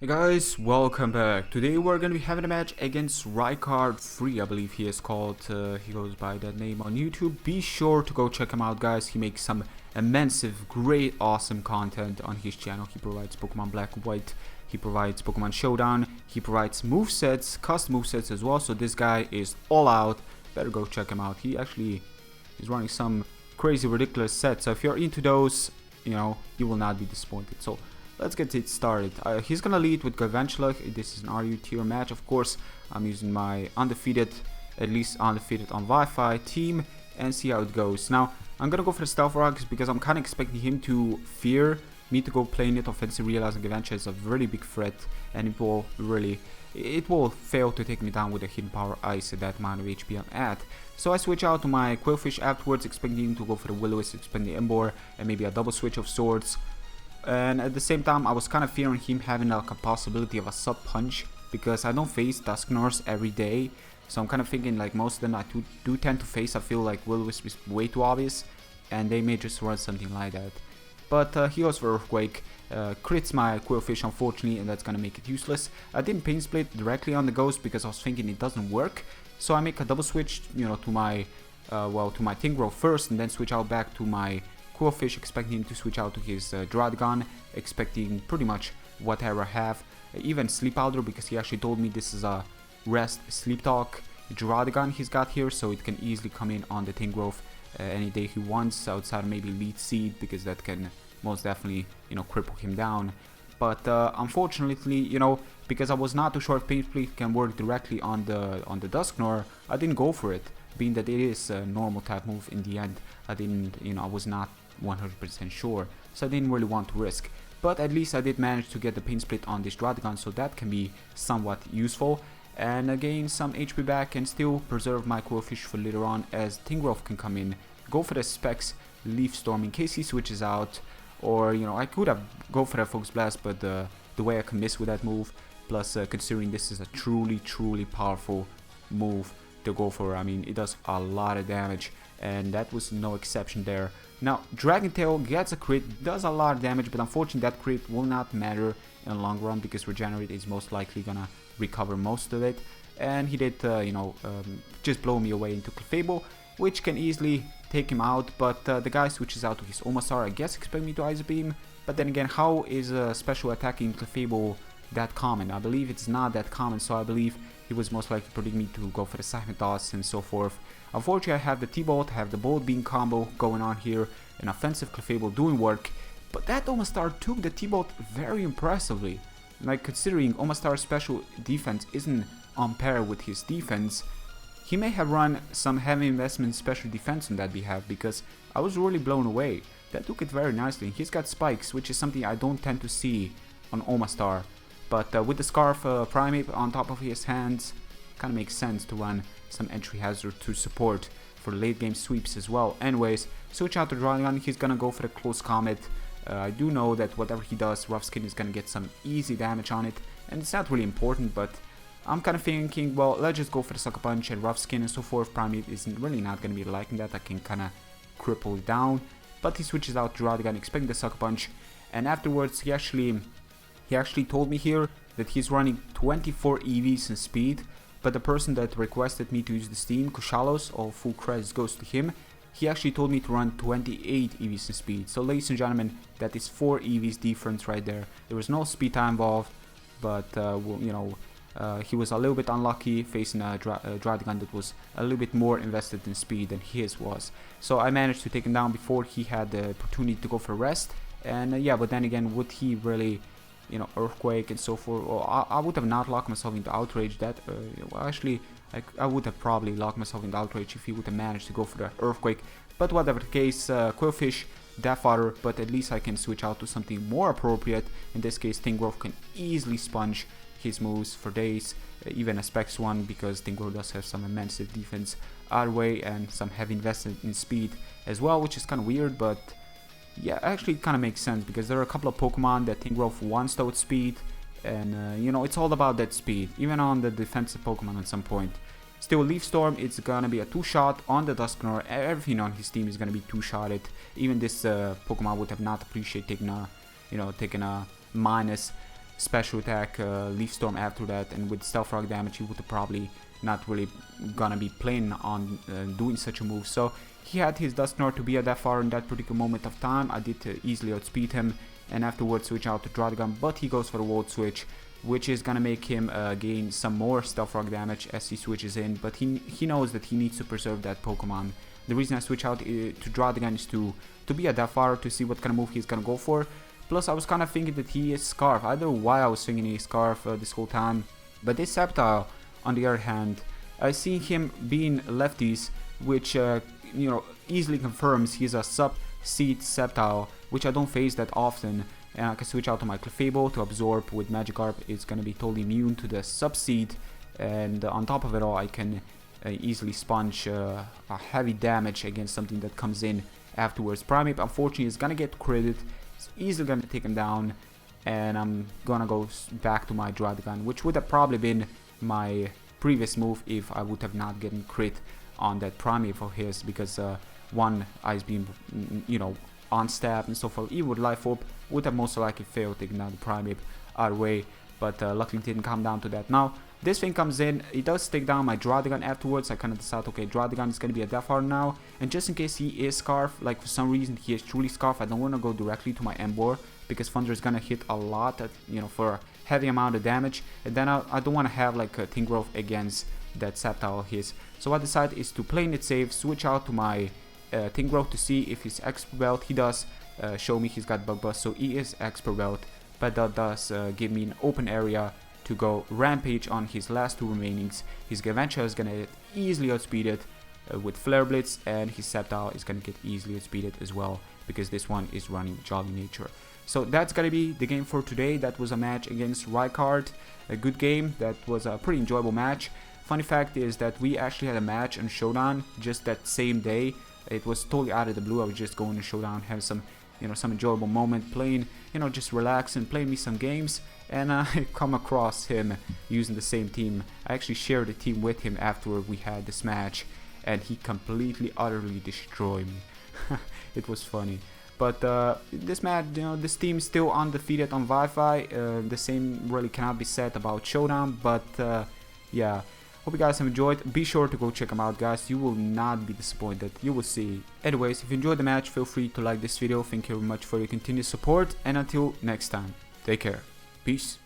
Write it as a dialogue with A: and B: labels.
A: Hey guys, welcome back. Today we're gonna be having a match against Rykard3, I believe he is called. He goes by that name on YouTube. Be sure to go check him out, guys. He makes some immense, great, awesome content on his channel. He provides Pokemon Black and White. He provides Pokemon Showdown. He provides movesets, custom movesets as well. So this guy is all out. Better go check him out. He actually is running some crazy, ridiculous sets. So if you're into those, you will not be disappointed. So let's get it started. He's gonna lead with Galvantula. This is an RU tier match, of course. I'm using my undefeated, at least undefeated on Wi-Fi team, and see how it goes. Now, I'm gonna go for the Stealth Rocks because I'm kind of expecting him to fear me to go playing it offensive, realizing Galvantula is a really big threat, and it will fail to take me down with a Hidden Power Ice at that amount of HP I'm at. So I switch out to my Quillfish afterwards, expecting him to go for the Will-O-Wisp, expecting the Emboar, and maybe a double switch of sorts. And at the same time, I was kind of fearing him having like a possibility of a sub punch because I don't face Dusknors every day. So I'm kind of thinking like most of them I do tend to face. I feel like Will-O-Wisp is way too obvious and they may just run something like that. But he goes for Earthquake, crits my Quillfish unfortunately, and that's gonna make it useless. I didn't Pain Split directly on the Ghost because I was thinking it doesn't work. So I make a double switch, to my Tingrowth first, and then switch out back to my Quillfish, expecting him to switch out to his Dradagon, expecting pretty much whatever I have. Even Sleep Powder, because he actually told me this is a Rest Sleep Talk Dradagon he's got here, so it can easily come in on the Tingrowth any day he wants, outside of maybe Lead Seed, because that can most definitely, cripple him down. But unfortunately, because I was not too sure if Pain Split can work directly on the Dusknor, I didn't go for it, being that it is a normal type move in the end. I was not 100% sure, so I didn't really want to risk. But at least I did manage to get the Pain Split on this Dradagon, so that can be somewhat useful. And gain some HP back and still preserve my Quillfish for later on, as Tingrowth can come in, go for the Specs Leaf Storm in case he switches out. Or, I could have go for the Focus Blast, but the way I can miss with that move, plus considering this is a truly powerful move to go for, it does a lot of damage, and that was no exception there. Now, Dragon Tail gets a crit, does a lot of damage, but unfortunately that crit will not matter in the long run because Regenerate is most likely gonna recover most of it. And he did, just blow me away into Clefable, which can easily take him out, but the guy switches out to his Omastar, I guess expect me to Ice Beam, but then again, how is special attacking Clefable that common? I believe it's not that common, so I believe he was most likely predicting me to go for the Seismic Toss and so forth. Unfortunately, I have the T-Bolt, I have the Bolt Beam combo going on here, an offensive Clefable doing work, but that Omastar took the T-Bolt very impressively. Like, considering Omastar's special defense isn't on par with his defense, he may have run some heavy investment special defense on that behalf, because I was really blown away. That took it very nicely. He's got spikes, which is something I don't tend to see on Omastar. But with the Scarf Primate on top of his hands, kind of makes sense to run some entry hazard to support for late game sweeps as well. Anyways, switch out to Dradagon, he's gonna go for the Close Comet. I do know that whatever he does, Rough Skin is gonna get some easy damage on it, and it's not really important, but I'm kind of thinking, well, let's just go for the Sucker Punch and Rough Skin and so forth. Primate isn't really not gonna be liking that, I can kind of cripple it down. But he switches out to Dradagon, expecting the Sucker Punch, and afterwards he actually told me here that he's running 24 EVs in speed, but the person that requested me to use the Steam, Kushalos, all full credits goes to him, he actually told me to run 28 EVs in speed. So ladies and gentlemen, that is 4 EVs difference right there. There was no speed time involved, but he was a little bit unlucky facing a Dradagon that was a little bit more invested in speed than his was. So I managed to take him down before he had the opportunity to go for rest. And yeah, but then again, would he really, Earthquake and so forth? Well, I would have not locked myself into Outrage. Actually, I would have probably locked myself into Outrage if he would have managed to go for the Earthquake. But whatever the case, Quillfish, Death Fodder, but at least I can switch out to something more appropriate. In this case, Tingrowth can easily sponge his moves for days, even a Specs one, because Tingrowth does have some immense defense our way and some heavy investment in speed as well, which is kind of weird, but yeah, actually it kind of makes sense because there are a couple of Pokemon that Tingrowth wants to outspeed, and it's all about that speed, even on the defensive Pokemon at some point. Still, Leaf Storm, it's gonna be a 2-shot on the Dusknor. Everything on his team is gonna be 2-shotted. Even this Pokemon would have not appreciated taking a minus special attack, Leaf Storm after that, and with Stealth Rock damage he would have probably not really gonna be planning on doing such a move. So he had his Dusknoir to be at that far in that particular moment of time. I did easily outspeed him and afterwards switch out to Draudigan, but he goes for the Volt Switch, which is gonna make him gain some more Stealth Rock damage as he switches in, but he knows that he needs to preserve that Pokemon. The reason I switch out to Draudigan is to be at that far to see what kind of move he's gonna go for. Plus I was kind of thinking that he is Scarf. I don't know why I was thinking he is Scarf this whole time, but this Sceptile on the other hand, I see him being lefties, which you know, easily confirms he's a sub-seed Sceptile, which I don't face that often. And I can switch out to my Clefable to absorb with Magikarp. It's gonna be totally immune to the sub-seed, and on top of it all I can easily sponge a heavy damage against something that comes in afterwards. Primeape unfortunately is gonna get critted, it's easily gonna take him down, and I'm gonna go back to my Draudigan, which would have probably been my previous move if I would have not gotten crit on that Primeape of his, because one Ice Beam, you know, on stab and so forth, even with Life Orb, would have most likely failed taking out the Primeape out of the way, but luckily it didn't come down to that. Now this thing comes in, it does take down my Draudigan afterwards. I kind of decide, okay, Draudigan is going to be a Death Heart now, and just in case he is Scarf, like for some reason he is truly Scarf, I don't want to go directly to my Emboar, because Thunder is going to hit a lot, you know, for a heavy amount of damage, and then I don't want to have like a Tingrowth against that Sceptile of his. So what I decide is to play it safe, switch out to my Tingrowth to see if he's Expert Belt. He does show me he's got Bug Buzz, so he is Expert Belt, but that does give me an open area to go Rampage on his last two remainings. His Gavantia is gonna get easily outspeeded with Flare Blitz, and his Sceptile is gonna get easily outspeeded as well, because this one is running Jolly Nature. So that's gonna be the game for today. That was a match against Rykard, a good game. That was a pretty enjoyable match. Funny fact is that we actually had a match on Showdown just that same day. It was totally out of the blue. I was just going to Showdown, have some, you know, some enjoyable moment playing, you know, just relaxing, playing me some games, and I come across him using the same team. I actually shared the team with him after we had this match, and he completely, utterly destroyed me. It was funny. But this match, you know, this team is still undefeated on Wi-Fi. The same really cannot be said about Showdown, but yeah. Hope you guys have enjoyed. Be sure to go check them out, guys. You will not be disappointed. You will see. Anyways, if you enjoyed the match, feel free to like this video. Thank you very much for your continued support. And until next time, take care. Peace.